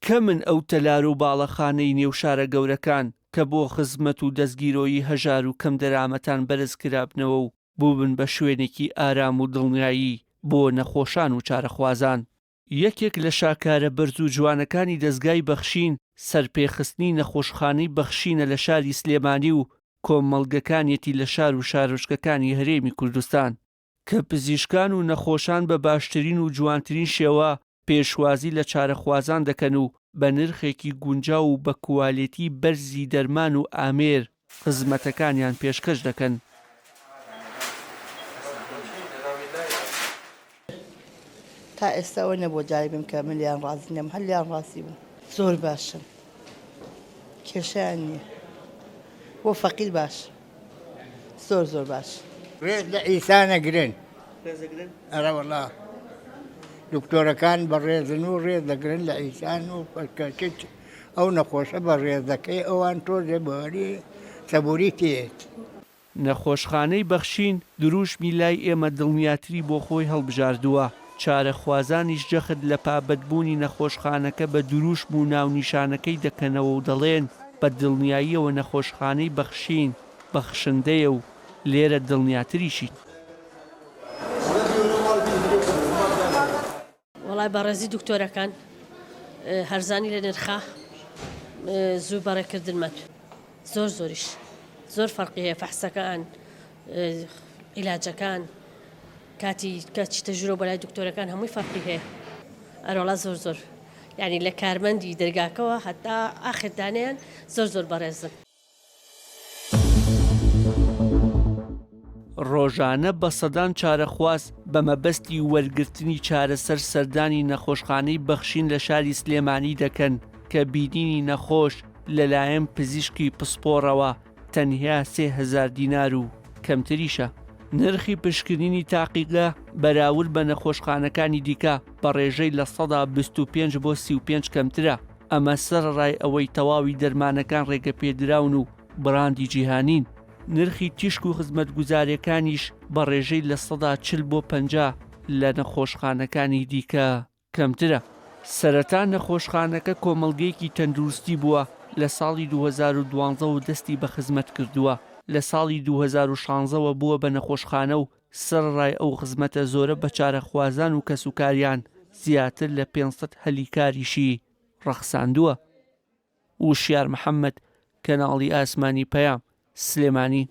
کەمن ئەو تەلار و باڵەخانەی نێو شارە گەورەکان کە بۆ خزمەت و دەستگیرۆیی هەژار و کەم دەرامەتان بەرز کرابنەوە و بووبن بە شوێنێکی ئارام و دڵنیایی بۆ نەخۆشان و چارەخوازان. یەکێک لە شاکارە بەرز و جوانەکانی دەستگای بەخشین سەرپێخستنی نەخۆشخانەی بەخشینە لە شاری سلێمانی و کۆمەڵگەکانیەتی لە شار و شارۆچکەکانی هەرێمی کوردستان کە پزیشکان و نەخۆشان بە باشترین و جوانترین شێوە پێشوازی لە چارەخوازان دەکەن و بە نرخێکی گونجاو و بە کوالێتی بەرزی دەرمان و ئامێر خزمەتەکانیان پێشکەش دەکەن. تا ئێستاەوە نەبوو جای بم کە ملیان ڕازی نەم هەلیان ڕاستی بوو زۆر باشن کێشیان نییە بۆ فەقیر باش زۆر زۆر باش. ڕێز لە ئیسانە گرن ئەرە وەڵا دکتۆرەکان بە ڕێزن و ڕێز دەگرن لە ئیسان و پەرکەچ ئەو نەخۆشە بە ڕێزەکەی ئەوان تۆزێ بەوەری سەبووری تێت. نەخۆشخانەی بەخشین دروشمی لای ئێمە دڵنیاتری بۆ خۆی هەڵبژاردووە. چارەخوازانیش جەخت لە پابەتبوونی نەخۆشخانەکە بە دروشم و ناونیشانەکەی دەکەنەوە و دەڵێن بە دڵنیاییەوە نەخۆشخانەی بەخشین بەخشندەیە و لێرە دڵنیاتریشی. وڵای بەڕێزی دکتۆرەکان هەرزانی لە نرخە زوو بەڕێکردنمەت زۆر زۆریش زۆر فەرقی هەیە فەحسەکان عیلاجەکان کاتی چیتە ژوورە بەلای دکتۆرەکان هەمووی فەرقی هەیە ئەرۆڵا زۆر زۆر یعنی لە کارمەندی دەرگاکەوە هەتا ئاخردانیان زۆر زۆر بەڕێزن. ڕۆژانە بە سەدان چارەخواز بە مەبەستی وەرگرتنی چارەسەر سەردانی نەخۆشخانەی بەخشین لە شاری سلێمانی دەکەن کە بینینی نەخۆش لەلایەن پزیشکی پسپۆڕەوە تەنیا 3000 دینار و کەمتریشە. نرخی پشکنینی تاقیگە بەراورد بە نەخۆشخانەکانی دیکە بە ڕێژەی لە 125 بۆ 35 کەمترە. ئەمە سەرڕای ئەوەی تەواوی دەرمانەکان ڕێگەپێدراون و بڕاندی جیهانین. نرخی تیشک و خزمەتگوزاریەکانیش بە ڕێژەی لە 140 بۆ 50 لە نەخۆشخانەکانی دیکە کەمترە. سەرەتا نەخۆشخانەکە کۆمەڵگەیەکی تەندروستی بووە لە ساڵی 2012 و دەستی بە خزمەت کردووە. لە ساڵی 2016ەوە بووە بە نەخۆشخانە و سەرڕای ئەو خزمەتە زۆرە بە چارەخوازان و کەسوکاریان زیاتر لە 500 هەلیکاریشی ڕەخساندووە. وشیار محەممەد، کەناڵی ئاسمانی پەیام، سلێمانی.